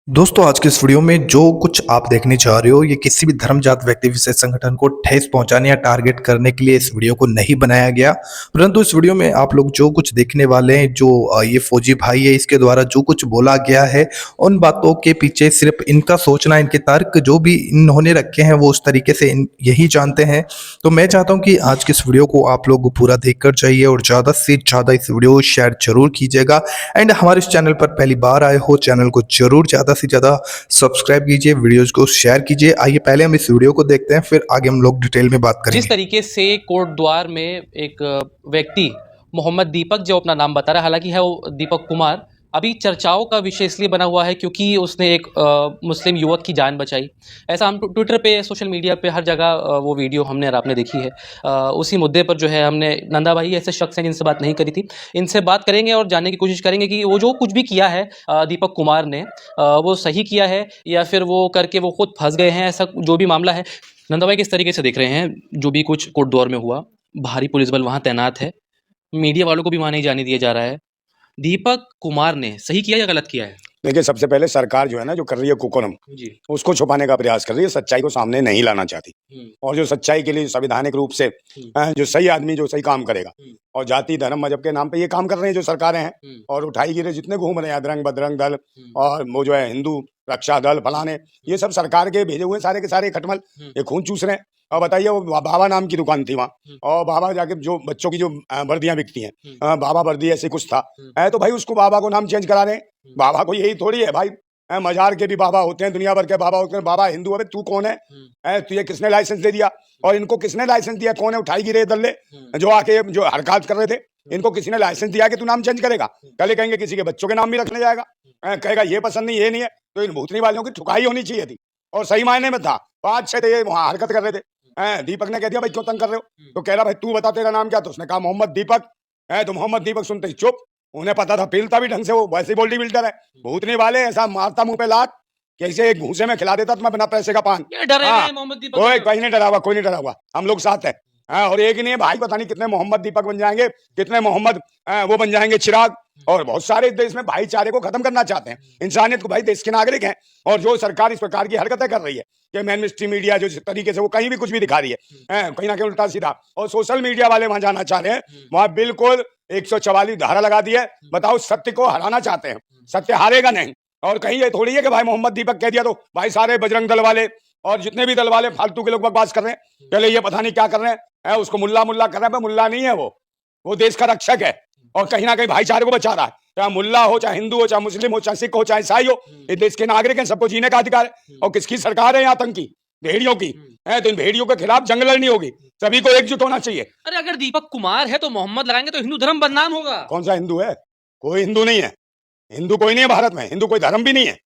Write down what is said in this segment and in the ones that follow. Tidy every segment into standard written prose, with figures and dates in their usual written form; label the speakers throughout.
Speaker 1: दोस्तों आज के इस वीडियो में जो कुछ आप देखने जा रहे हो ये किसी भी धर्म जात व्यक्ति विशेष संगठन को ठेस पहुंचाने या टारगेट करने के लिए इस वीडियो को नहीं बनाया गया। परंतु इस वीडियो में आप लोग जो कुछ देखने वाले हैं, जो ये फौजी भाई है इसके द्वारा जो कुछ बोला गया है, उन बातों के पीछे सिर्फ इनका सोचना, इनके तर्क जो भी इन्होंने रखे हैं वो उस तरीके से यही जानते हैं। तो मैं चाहता हूँ कि आज के इस वीडियो को आप लोग पूरा देख कर जाइए और ज़्यादा से ज़्यादा इस वीडियो को शेयर जरूर कीजिएगा। एंड हमारे इस चैनल पर पहली बार आए हो, चैनल को जरूर ज़्यादा से ज़्यादा सब्सक्राइब कीजिए, वीडियोस को शेयर कीजिए। आइए पहले हम इस वीडियो को देखते हैं, फिर आगे हम लोग डिटेल में बात करेंगे।
Speaker 2: जिस तरीके से कोटद्वार में एक व्यक्ति मोहम्मद दीपक जो अपना नाम बता रहा है, हालांकि है वो दीपक कुमार, अभी चर्चाओं का विषय इसलिए बना हुआ है क्योंकि उसने एक मुस्लिम युवक की जान बचाई। ऐसा हम ट्विटर पे, सोशल मीडिया पे हर जगह वो वीडियो हमने और आपने देखी है। उसी मुद्दे पर जो है हमने नंदा भाई ऐसे शख्स हैं जिनसे बात नहीं करी थी, इनसे बात करेंगे और जानने की कोशिश करेंगे कि वो जो कुछ भी किया है दीपक कुमार ने वो सही किया है या फिर वो करके वो खुद फंस गए हैं, ऐसा जो भी मामला है। नंदा भाई किस तरीके से देख रहे हैं जो भी कुछ कोटद्वार में हुआ? भारी पुलिस बल वहाँ तैनात है, मीडिया वालों को भी वहाँ नहीं जाने दिया जा रहा है। दीपक कुमार ने सही किया या गलत किया है?
Speaker 3: देखिए, सबसे पहले सरकार जो है ना, जो कर रही है कुकर्म,
Speaker 2: जी।
Speaker 3: उसको छुपाने का प्रयास कर रही है, सच्चाई को सामने नहीं लाना चाहती। और जो सच्चाई के लिए संवैधानिक रूप से जो सही आदमी जो सही काम करेगा, और जाति धर्म मजहब के नाम पे ये काम कर रहे हैं जो सरकारें हैं, और उठाई गिरे जितने घूम रहे हैं अदरंग बदरंग दल और वो जो है हिंदू रक्षा दल फलाने, ये सब सरकार के भेजे हुए सारे के सारे खटमल ये खून चूस रहे हैं। और बताइए, वो बाबा नाम की दुकान थी वहाँ, और बाबा जाके जो बच्चों की जो वर्दियां बिकती हैं, बाबा वर्दी ऐसे कुछ था, तो भाई उसको बाबा को नाम चेंज करा रहे हैं। बाबा को यही थोड़ी है भाई, मजार के भी बाबा होते हैं, दुनिया भर के बाबा होते हैं। बाबा हिंदू है, तू कौन है? तुझे किसने लाइसेंस दे दिया? और इनको किसने लाइसेंस दिया? कौन है उठाई गिरे दल्ले जो आके जो हरकत कर रहे थे? इनको किसी ने लाइसेंस दिया कि तू नाम चेंज करेगा? कल कहेंगे किसी के बच्चों के नाम भी रखने जाएगा, कहेगा ये पसंद नहीं, ये नहीं है। तो इन भूतनी वालों की ठुकाई होनी चाहिए थी, और सही मायने में था। 5-6 थे वहां हरकत कर रहे थे। दीपक ने कह दिया भाई क्यों तंग कर रहे हो? तो कह रहा भाई तू बता तेरा नाम क्या? तो उसने कहा मोहम्मद दीपक है। तो मोहम्मद दीपक सुनते ही चुप। उन्हें पता था, पीलता भी ढंग से, वो वैसे बॉडी बिल्डर है। भूतनी वाले ऐसा मारता मुंह पे लात, कैसे एक घूसे में खिला देता तो मैं बिना पैसे का पान।
Speaker 2: ये डरे
Speaker 3: हाँ,
Speaker 2: हुए हैं मोहम्मद दीपक
Speaker 3: कोई
Speaker 2: से।
Speaker 3: कहीं नहीं डरा हुआ, कोई नहीं डरा हुआ, हम लोग साथ है। और एक ही नहीं है भाई, पता नहीं कितने मोहम्मद दीपक बन जाएंगे, कितने मोहम्मद वो बन जाएंगे चिराग। और बहुत सारे देश में भाईचारे को खत्म करना चाहते हैं, इंसानियत को। भाई देश के नागरिक हैं, और जो सरकार इस प्रकार की हरकतें कर रही है कि मेन मिस्ट्री मीडिया जो तरीके से वो कहीं भी कुछ भी दिखा रही है, कहीं ना कहीं उल्टा सीधा, और सोशल मीडिया वाले वहां जाना चाह रहे हैं, वहां बिल्कुल 144 धारा लगा दी है। बताओ, सत्य को हराना चाहते हैं, सत्य हारेगा नहीं। और कहीं ये थोड़ी है कि भाई मोहम्मद दीपक कह दिया तो भाई सारे बजरंग दल वाले और जितने भी दल वाले फालतू के लोग बकवास कर रहे हैं, पहले ये पता नहीं क्या कर रहे हैं, उसको मुल्ला मुल्ला कर रहे हैं। मुल्ला नहीं है वो देश का रक्षक है, और कहीं ना कहीं भाईचारे को बचा रहा है। चाहे मुल्ला हो, चाहे हिंदू हो, चाहे मुस्लिम हो, चाहे सिख हो, चाहे ईसाई हो, ये देश के नागरिक हैं, सबको जीने का अधिकार है। और किसकी सरकार है? आतंकी भेड़ियों की है। तो इन भेड़ियों के खिलाफ जंग लड़नी होगी, सभी को एकजुट होना चाहिए।
Speaker 2: अरे अगर दीपक कुमार है तो मोहम्मद लगाएंगे तो हिंदू धर्म बदनाम होगा।
Speaker 3: कौन सा हिंदू है? कोई हिंदू नहीं है। हिंदू कोई नहीं है भारत में, हिंदू कोई धर्म भी नहीं है,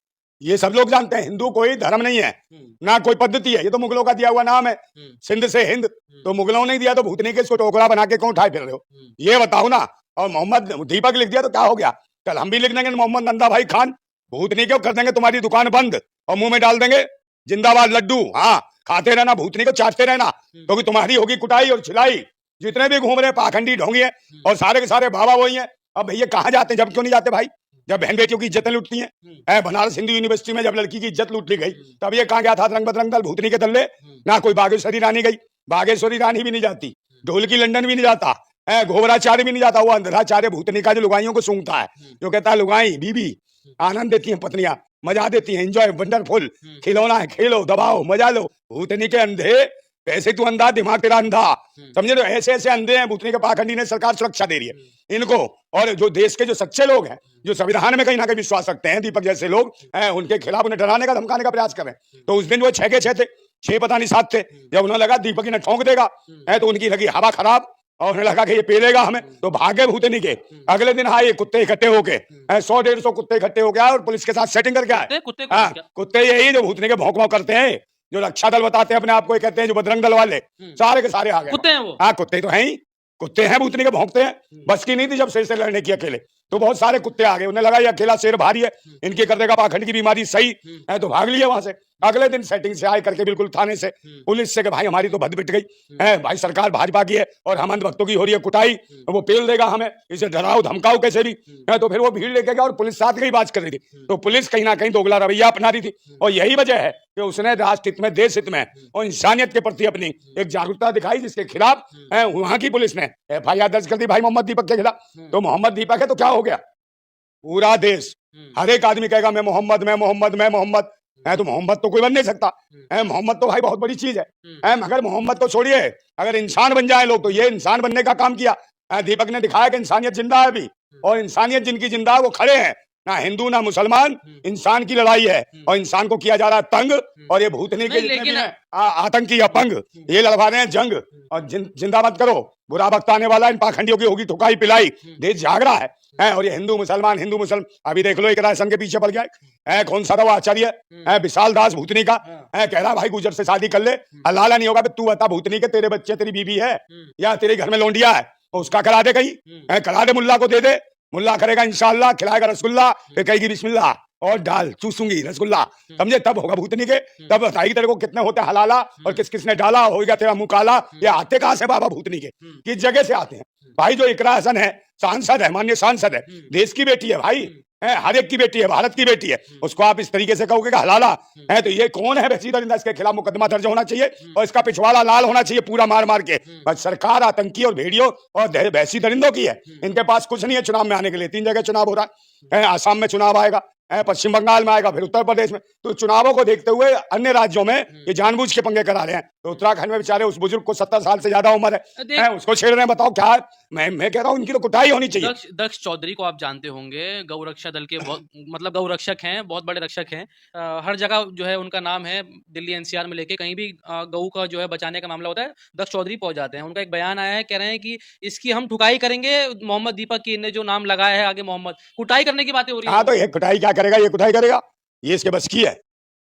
Speaker 3: ये सब लोग जानते हैं। हिंदू कोई धर्म नहीं है, ना कोई पद्धति है, ये तो मुगलों का दिया हुआ नाम है, सिंध से हिंद। तो मुगलों ने दिया, तो भूतनी के इसको टोकरा बना के क्यों उठाए फिर रहे हो? ये बताओ ना। और मोहम्मद दीपक लिख दिया तो क्या हो गया? कल हम भी लिख देंगे मोहम्मद नंदा भाई खान। भूतनी के कर देंगे तुम्हारी दुकान बंद, और मुंह में डाल देंगे जिंदाबाद लड्डू। हाँ, खाते रहना, भूतनी को चाटते रहना, क्योंकि तुम्हारी होगी कुटाई और छिलाई। जितने भी घूम रहे पाखंडी ढोंगी है, और सारे के सारे बाबा वही है। अब भैया कहाँ जाते हैं? जब क्यों नहीं जाते भाई? जब बहन बेटियों की इज्जतें लूटती हैं। बनारस हिंदू यूनिवर्सिटी में जब लड़की की इज्जत लूट ली गई, तब ये कहाँ गया था रंग बदरंग दल भूतनी के दल्ले? ना कोई बागेश्वरी रानी गई, बागेश्वरी रानी भी नहीं जाती, ढोलकी लंदन भी नहीं जाता, घोबराचार्य भी नहीं जाता। वो अंधराचार्य भूतनी का जो लुगाइयों को सूंघता है, जो कहता है लुगाई बीबी आनंद देती हैं, पत्नियां मजा देती हैं, एंजॉय वंडरफुल, खिलौना है, खेलो दबाओ मजा लो। भूतनी के अंधे, पैसे तू अंधा, दिमाग तेरा अंधा, समझे? तो ऐसे ऐसे अंधे हैं भूतनी के पाखंडी ने, सरकार सुरक्षा दे रही है इनको। और जो देश के जो सच्चे लोग हैं, जो संविधान में कहीं ना कहीं विश्वास रखते हैं, दीपक जैसे लोग, उनके खिलाफ उन्हें डराने का धमकाने का प्रयास कर रहे हैं। तो उस दिन वो 6 के 6 थे, 6 पता नहीं 7 थे। जब उन्हें लगा दीपक इन्हें ठोंक देगा, तो उनकी लगी हवा खराब, और उन्हें लगा कि ये पेलेगा हमें, तो भागे भूतनी के। अगले दिन आए कुत्ते इकट्ठे होके, 100-150 कुत्ते इकट्ठे हो गया, और पुलिस के साथ सेटिंग करके आए। कुत्ते यही जो भूतनी के भौंक भौंक करते हैं, जो रक्षा दल बताते हैं अपने आप को, कहते हैं जो बजरंग दल वाले, सारे के सारे आ गए।
Speaker 2: कुत्ते हैं वो।
Speaker 3: हाँ, कुत्ते तो हैं ही, कुत्ते हैं भूतनी के, भौंकते हैं। बस की नहीं थी जब शेर से लड़ने की अकेले, तो बहुत सारे कुत्ते आ गए, उन्हें लगा ये अकेला शेर भारी है, इनके कर देगा पाखंड की बीमारी सही है, तो भाग लिए वहां से। अगले दिन सेटिंग से आए करके बिल्कुल थाने से पुलिस से कि भाई हमारी तो भद बिट गई है, भाई सरकार भाजपा की है और हम अंधभक्तों की हो रही है कुटाई, वो पेल देगा हमें, इसे डराओ धमकाओ कैसे भी है। तो फिर वो भीड़ लेके गया और पुलिस साथ गई बात कर रही थी, तो पुलिस कहीं ना कहीं दोगला रवैया अपना रही थी, और यही वजह है कि उसने राष्ट्र हित में, देश हित में और इंसानियत के प्रति अपनी एक जागरूकता दिखाई, जिसके खिलाफ वहां की पुलिस ने FIR दर्ज कर दी भाई मोहम्मद दीपक के खिलाफ। तो मोहम्मद दीपक है तो क्या हो गया, पूरा देश हर एक आदमी कहेगा मैं मोहम्मद, मैं मोहम्मद, मैं मोहम्मद है, तो मोहम्मद तो कोई बन नहीं सकता है, मोहम्मद तो भाई बहुत बड़ी चीज है। मगर मोहम्मद तो छोड़िए, अगर इंसान बन जाए लोग, तो ये इंसान बनने का काम किया दीपक ने, दिखाया कि इंसानियत जिंदा है अभी, और इंसानियत जिनकी जिंदा है वो खड़े हैं, ना हिंदू ना मुसलमान, इंसान की लड़ाई है और इंसान को किया जा रहा है तंग, और ये भूतनी के जितने भी हैं आतंकी अपंग, ये लड़वा रहे हैं जंग, और जिंदा मत करो, बुरा वक्त आने वाला, इन पाखंडियों की होगी ठुकाई पिलाई, देश जाग रहा है। और ये हिंदू मुसलमान अभी देख लो एक राशन के पीछे पड़ गया है, कौन सा था वो आचार्य विशाल दास भूतनी का कह रहा भाई गुजर से शादी कर ले, हलाला नहीं होगा, तू बता भूतनी के तेरे बच्चे तेरी बीबी है या तेरे घर में लौंडिया है, उसका करा दे कहीं, करा दे, मुल्ला को दे दे, मुल्ला करेगा इंशाल्लाह, खिलाएगा रसगुल्ला, फिर कहेगी बिस्मिल्लाह और डाल चूसूंगी रसगुल्ला, समझे, तब होगा भूतनी के, तब बताएगी तेरे को कितने होते हलाला और किस किसने डाला, होगा तेरा मुंह काला। ये आते कहां से बाबा भूतनी के, किस जगह से आते हैं भाई? जो इकरा हसन है, सांसद है, माननीय सांसद है, देश की बेटी है भाई, हर एक की बेटी है, भारत की बेटी है, उसको आप इस तरीके से कहोगे कि हलाला है, तो ये कौन है वैसी दरिंदा? इसके खिलाफ मुकदमा दर्ज होना चाहिए और इसका पिछवाड़ा लाल होना चाहिए पूरा मार मार के। बस सरकार आतंकी और भेड़ियों और वैसी दरिंदों की है, इनके पास कुछ नहीं है चुनाव में आने के लिए। 3 जगह चुनाव हो रहा है, आसाम में चुनाव आएगा, पश्चिम बंगाल में आएगा, फिर उत्तर प्रदेश में, तो चुनावों को देखते हुए अन्य राज्यों में ये जानबूझ के पंगे करा रहे हैं। तो उत्तराखंड में बेचारे उस बुजुर्ग को 70 साल से ज्यादा उम्र है, उसको छेड़ रहे हैं, बताओ क्या? मैं कह रहा हूँ इनकी तो कुटाई होनी चाहिए।
Speaker 2: दक्ष चौधरी को आप जानते होंगे, गौरक्षा दल के मतलब गौरक्षक हैं, बहुत बड़े रक्षक हैं, हर जगह जो है उनका नाम है, दिल्ली NCR में लेके कहीं भी गऊ का जो है बचाने का मामला होता है, दक्ष चौधरी पहुंच जाते हैं। उनका एक बयान आया है, कह रहे हैं कि इसकी हम ठुकाई करेंगे, मोहम्मद दीपक की ने जो नाम लगाया है आगे मोहम्मद, कुटाई करने की बातें हो रही है।
Speaker 3: हाँ, तो ये कुटाई क्या करेगा, ये कुटाई करेगा, ये इसके बस की है।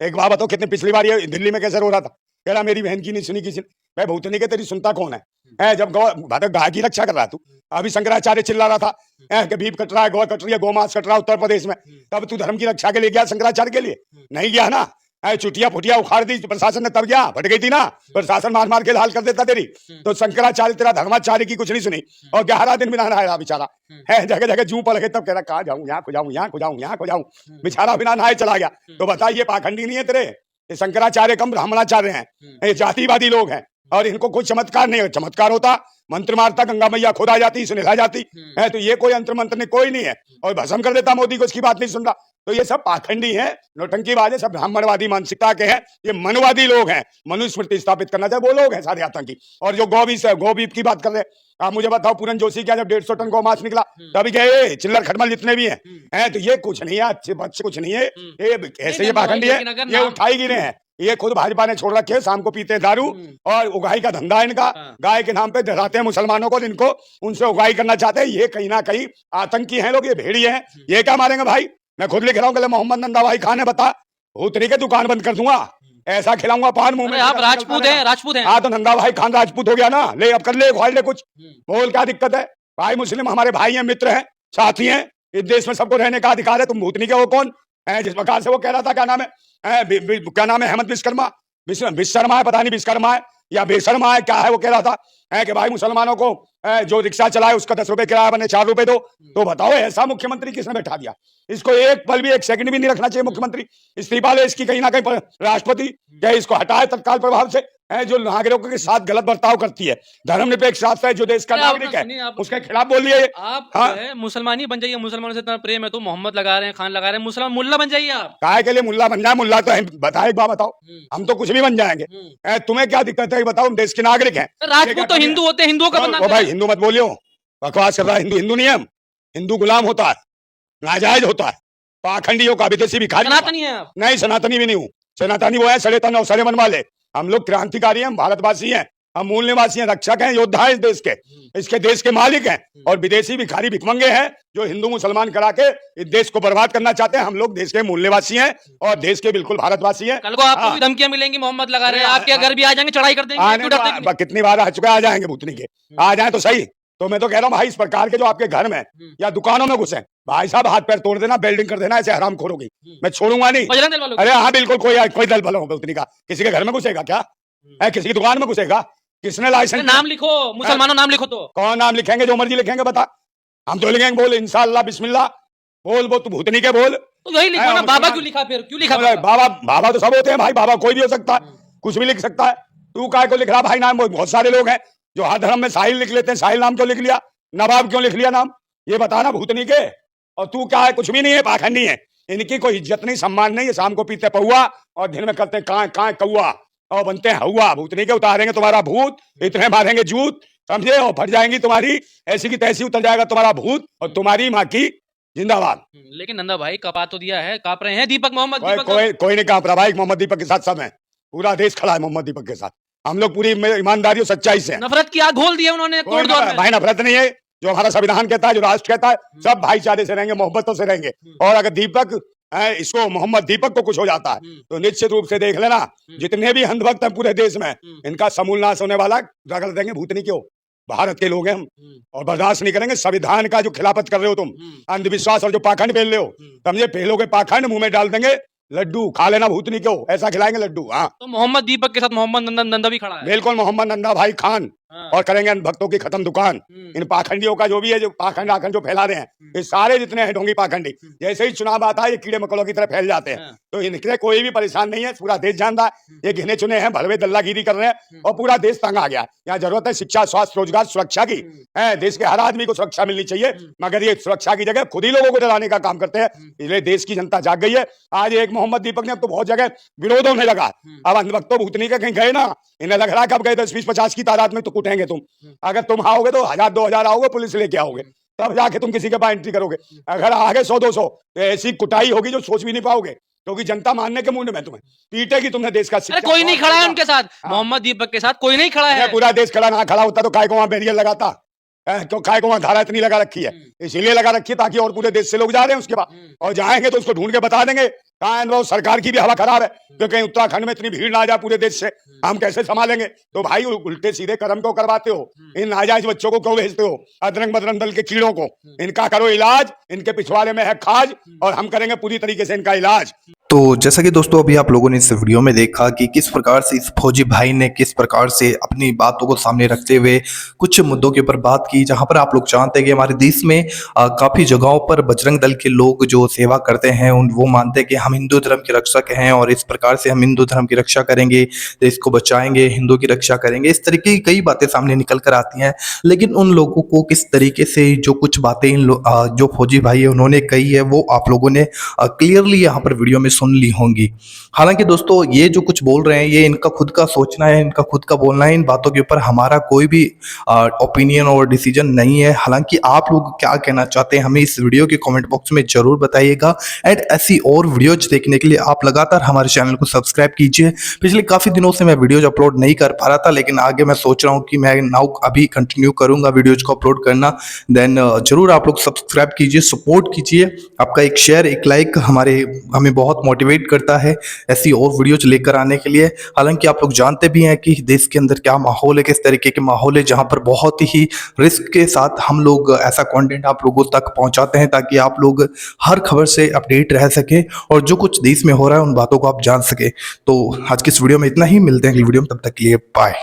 Speaker 3: एक बात बताओ, कितनी पिछली बार ये दिल्ली में कैसे रो रहा था, कह रहा मेरी बहन की नहीं सुनी किसी ने, भाई भूतनी के तेरी सुनता कौन है? जब गाय की रक्षा कर रहा तू, अभी शंकराचार्य चिल्ला रहा था कि भीप कट रहा है, गौ कट रही है, गोमांस कट रहा है उत्तर प्रदेश में, तब तू धर्म की रक्षा के लिए गया शंकराचार्य के लिए? नहीं गया ना, चुटिया फुटिया उखाड़ दी प्रशासन ने, तब गया, फट गई थी ना, प्रशासन मार मार के लाल कर देता तेरी। तो शंकराचार्य तेरा धर्माचार्य की कुछ नहीं सुनी, और 11 दिन बिना नहाया बेचारा है, जगह जगह जू पड़ गए, तब कह रहा कहाँ जाऊं, यहाँ को जाऊं, यहाँ को जाऊं, यहाँ को जाऊं, बेचारा बिना नहाए चला गया। तो बताइए पाखंडी नहीं है तेरे ये शंकराचार्य कम ब्राह्मणाचार्य हैं, ये जातिवादी लोग हैं, और इनको कोई चमत्कार नहीं है। चमत्कार होता मंत्र मारता, गंगा मैया खुद आ जाती, सुनिला जाती है, तो ये कोई अंतर मंत्र नहीं, कोई नहीं है, और भस्म कर देता मोदी को, इसकी बात नहीं सुन रहा। तो ये सब पाखंडी हैं, नौटंकीबाज है, सब ब्राह्मणवादी मानसिकता के हैं, ये मनवादी लोग हैं, मनुस्मृति स्थापित करना चाहिए, वो लोग हैं सारे आतंकी। और जो गोबीफ की बात कर रहे हैं, आप मुझे बताओ, पूरन जोशी क्या जब 150 टन गौ मांस निकला तभी गए, चिल्लर खटमल जितने भी हैं, तो ये कुछ नहीं है, अच्छे बच्चे कुछ नहीं है, ये ऐसे ये पाखंडी है, ये उठाई गिरे हैं, ये खुद भाजपा ने छोड़ रखे हैं, शाम को पीते हैं दारू और उगाई का धंधा है इनका, गाय के नाम पे डराते हैं मुसलमानों को, इनको उनसे उगाई करना चाहते हैं, ये कहीं ना कहीं आतंकी हैं लोग, ये भेड़िए हैं, ये क्या मारेंगे भाई? मैं खुद लिख रहा हूँ, मोहम्मद नंदा भाई खान ने बता, भूतनी के दुकान बंद कर दूंगा, ऐसा खिलाऊंगा पान मुंह में।
Speaker 2: आप राजपूत हैं, राजपूत हैं?
Speaker 3: हाँ, तो नंदा भाई खान राजपूत हो गया ना, ले अब कर ले, खोल ले कुछ, बोल क्या दिक्कत है भाई? मुस्लिम हमारे भाई हैं, मित्र हैं, साथी हैं, इस देश में सबको रहने का अधिकार है, तुम भूतनी के हो कौन? जिस प्रकार से वो कह रहा था, क्या नाम है, क्या नाम है, हेमंत विश्वकर्मा, विश्वकर्मा है, पता नहीं विश्वकर्मा है या बेशर्मा है, क्या है, वो कह रहा था कि भाई मुसलमानों को जो रिक्शा चलाए उसका 10 रुपए किराया बने 4 रुपए दो। तो बताओ ऐसा मुख्यमंत्री किसने बैठा दिया? इसको एक पल भी, एक सेकंड भी नहीं रखना चाहिए मुख्यमंत्री, इस्तीफा ले इसकी कहीं ना कहीं राष्ट्रपति, क्या इसको हटाए तत्काल प्रभाव से, जो नागरिकों के साथ गलत बर्ताव करती है, धर्मनिरपेक्ष राष्ट्र है, जो देश का नागरिक है, उसके खिलाफ बोलिए।
Speaker 2: आप मुसलमानी बन जाइए, मुसलमानों से इतना प्रेम है तो मोहम्मद लगा रहे हैं, खान लगा रहे हैं, मुसलमान मुल्ला बन जाइए आप।
Speaker 3: काय के लिए मुल्ला बन जाए? मुल्ला तो बताए, एक बात बताओ, हम तो कुछ भी बन जाएंगे, तुम्हें क्या दिक्कत है बताओ? हम देश के नागरिक हैं।
Speaker 2: राजपूत तो हिंदू होते हैं, हिंदुओं का बनना।
Speaker 3: भाई हिंदू मत बोलियो, बकवास कर रहा है, हिंदू नहीं है हम, हिंदू गुलाम होता है, नाजायज होता है, पाखंडियों का, विदेशी भिखारी।
Speaker 2: सनातनी है आप?
Speaker 3: नहीं, सनातनी भी नहीं हूँ, सनातनी वो है सड़े तन और सड़े मन वाले, हम लोग क्रांतिकारी हैं, भारतवासी हैं, हम मूल निवासी हैं, रक्षक हैं, योद्धा हैं इस देश के, इसके देश के मालिक हैं, और विदेशी भिखारी भिखमंगे हैं जो हिंदू मुसलमान करा के इस देश को बर्बाद करना चाहते हैं। हम लोग देश के मूल निवासी हैं और देश के बिल्कुल भारतवासी हैं।
Speaker 2: कल को आपको भी धमकियां मिलेंगी, मोहम्मद लगा रहे हैं, आपके घर भी आ जाएंगे, चढ़ाई कर देंगे,
Speaker 3: कितनी बार आ चुके, आ जाएंगे भूतनी के, आ जाए तो सही, तो मैं तो कह रहा हूँ भाई, इस प्रकार के जो आपके घर में या दुकानों में घुसे, भाई साहब हाथ पैर तोड़ देना, बेल्डिंग कर देना, ऐसे हराम खोरोगी, मैं छोड़ूंगा नहीं।
Speaker 2: बजरंग दल वालों
Speaker 3: अरे हाँ बिल्कुल, कोई दल बल होगा उतनी का, किसी के घर में घुसेगा क्या है? किसी की दुकान में घुसेगा? किसने लाइसेंस?
Speaker 2: नाम लिखो, मुसलमानों नाम लिखो। तो
Speaker 3: कौन नाम लिखेंगे? जो मर्जी लिखेंगे, बता। हम तो लिखेंगे, बोल इंशाअल्लाह बिस्मिल्लाह, बोल वो तू भूतनी के बोल।
Speaker 2: तो यही लिखो ना, बाबा क्यों लिखा? फिर क्यों लिखा
Speaker 3: बाबा? बाबा तो सब होते हैं भाई, बाबा कोई भी हो सकता है, कुछ भी लिख सकता है। तू काय को लिख रहा भाई नाम? बहुत सारे लोग हैं जो हर धर्म में साहिल लिख लेते हैं, साहिल नाम क्यों लिख लिया? नवाब क्यों लिख लिया नाम? ये बताना भूतनी के। और तू क्या है? कुछ भी नहीं है, पाखंडी है। इनकी कोई इज्जत नहीं, सम्मान नहीं है। शाम को पीते पहुआ और दिन में करते कां कां कौआ और बनते हैं हवा। भूतनी के उतारेंगे तुम्हारा भूत, इतने मारेंगे जूत, समझे? और फट जाएंगी तुम्हारी, ऐसी की तैसी उतर जाएगा तुम्हारा भूत, और तुम्हारी माँ की जिंदाबाद।
Speaker 2: लेकिन नंदा भाई कपा तो दिया है, कांप रहे हैं दीपक मोहम्मद।
Speaker 3: कोई नहीं कांप रहा भाई, मोहम्मद दीपक के साथ सब है, पूरा देश खड़ा है मोहम्मद दीपक के साथ। हम लोग पूरी ईमानदारी और सच्चाई से।
Speaker 2: नफरत की आग घोल दी है उन्होंने कोरिडोर में।
Speaker 3: भाई नफरत नहीं है, जो हमारा संविधान कहता है, जो राष्ट्र कहता है, सब भाईचारे से रहेंगे, मोहब्बतों से रहेंगे। और अगर दीपक इसको मोहम्मद दीपक को कुछ हो जाता है तो निश्चित रूप से देख लेना, जितने भी अंधभक्त हैं पूरे देश में, इनका समूल नाश होने वाला। रगड़ देंगे भूतनी क्यों? भारत के लोग हैं हम, और बर्दाश्त नहीं करेंगे। संविधान का जो खिलाफत कर रहे हो तुम, अंधविश्वास और जो पाखंड पेल रहे हो, समझे? पेलोगे पाखंड, मुंह में डाल देंगे लड्डू, खा लेना भूतनी क्यों, ऐसा खिलाएंगे लड्डू। हाँ,
Speaker 2: तो मोहम्मद दीपक के साथ मोहम्मद नंदा भी खड़ा है।
Speaker 3: बिल्कुल, मोहम्मद नंदा भाई खान। और करेंगे भक्तों की खत्म दुकान। इन पाखंडियों का जो भी है, जो पाखंड आखंड जो फैला रहे हैं, ये सारे जितने हैं ढोंगी पाखंडी, जैसे ही चुनाव आता है ये कीड़े मकोड़ों की तरह फैल जाते हैं। तो इनके कोई भी परेशान नहीं है, पूरा देश जानता है। ये गिने चुने हैं, भलवे दल्लागिरी कर रहे हैं और पूरा देश तंग आ गया। यहाँ जरूरत है शिक्षा, स्वास्थ्य, रोजगार, सुरक्षा की है। देश के हर आदमी को सुरक्षा मिलनी चाहिए, मगर ये सुरक्षा की जगह खुद ही लोगों को डराने का काम करते हैं। इसलिए देश की जनता जाग गई है। आज एक मोहम्मद दीपक ने अब तो बहुत जगह विरोध होने लगा। अब अंधभक्तों भूतनी के कहीं गए ना, इन्हें लग रहा है कब गए 10-20-50 की तादाद में तो कुटेंगे तुम। अगर तुम आओगे तो 1000-2000 आओगे, पुलिस लेके आओगे, तब जाके तुम किसी के पास एंट्री करोगे। अगर आगे 100-200 तो ऐसी कुटाई होगी जो सोच भी नहीं पाओगे, क्योंकि जनता मानने के मूड में तुम्हें पीटेगी। तुमने देश का शिक्षा,
Speaker 2: कोई नहीं खड़ा है उनके साथ, मोहम्मद दीपक के साथ कोई नहीं खड़ा है।
Speaker 3: पूरा देश खड़ा, ना खड़ा होता तो काय को वहां बैरियर लगाता? क्यों काय को वहां धारा इतनी लगा रखी है? इसीलिए लगा रखी है ताकि और पूरे देश से लोग जा रहे हैं उसके बाद, और जाएंगे तो उसको ढूंढ के बता देंगे कहाँ। सरकार की भी हवा खराब है, तो कहीं उत्तराखंड में इतनी भीड़ ना आ जाए पूरे देश से, हम कैसे संभालेंगे? तो भाई उल्टे सीधे कर्म को करवाते हो, इन नाजायज बच्चों को क्यों भेजते हो? अदरंग बदरंग दल के कीड़ों को, इनका करो इलाज, इनके पिछवाड़े में है खाज, और हम करेंगे पूरी तरीके से इनका इलाज।
Speaker 1: तो जैसा कि दोस्तों अभी आप लोगों ने इस वीडियो में देखा कि किस प्रकार से इस फौजी भाई ने किस प्रकार से अपनी बातों को सामने रखते हुए कुछ मुद्दों के ऊपर बात की, जहां पर आप लोग जानते हैं कि हमारे देश में काफ़ी जगहों पर बजरंग दल के लोग जो सेवा करते हैं वो मानते हैं कि हम हिंदू धर्म के रक्षक हैं और इस प्रकार से हम हिंदू धर्म की रक्षा करेंगे, देश को बचाएंगे, हिंदू की रक्षा करेंगे। इस तरीके की कई बातें सामने निकल कर आती हैं, लेकिन उन लोगों को किस तरीके से जो कुछ बातें जो फौजी भाई है उन्होंने कही है वो आप लोगों ने क्लियरली यहाँ पर वीडियो में सुन ली होंगी। हालांकि दोस्तों ये जो कुछ बोल रहे हैं ये इनका खुद का सोचना है, इनका खुद का बोलना है। इन बातों के ऊपर हमारा कोई भी ओपिनियन और डिसीजन नहीं है। हालांकि आप लोग क्या कहना चाहते हैं हमें इस वीडियो के कमेंट बॉक्स में जरूर बताइएगा। एंड ऐसी और वीडियोज देखने के लिए आप लगातार हमारे चैनल को सब्सक्राइब कीजिए। पिछले काफ़ी दिनों से मैं वीडियोज अपलोड नहीं कर पा रहा था, लेकिन आगे मैं सोच रहा हूँ कि मैं नाउ अभी कंटिन्यू करूँगा वीडियोज को अपलोड करना। देन जरूर आप लोग सब्सक्राइब कीजिए, सपोर्ट कीजिए। आपका एक शेयर, एक लाइक हमें बहुत मोटिवेट करता है ऐसी और वीडियोज लेकर आने के लिए। हालांकि आप लोग जानते भी हैं कि देश के अंदर क्या माहौल है, किस तरीके के माहौल है, जहां पर बहुत ही रिस्क के साथ हम लोग ऐसा कंटेंट आप लोगों तक पहुंचाते हैं ताकि आप लोग हर खबर से अपडेट रह सके और जो कुछ देश में हो रहा है उन बातों को आप जान सके। तो आज की इस वीडियो में इतना ही, मिलते हैं अगली वीडियो में, तब तक के लिए बाय।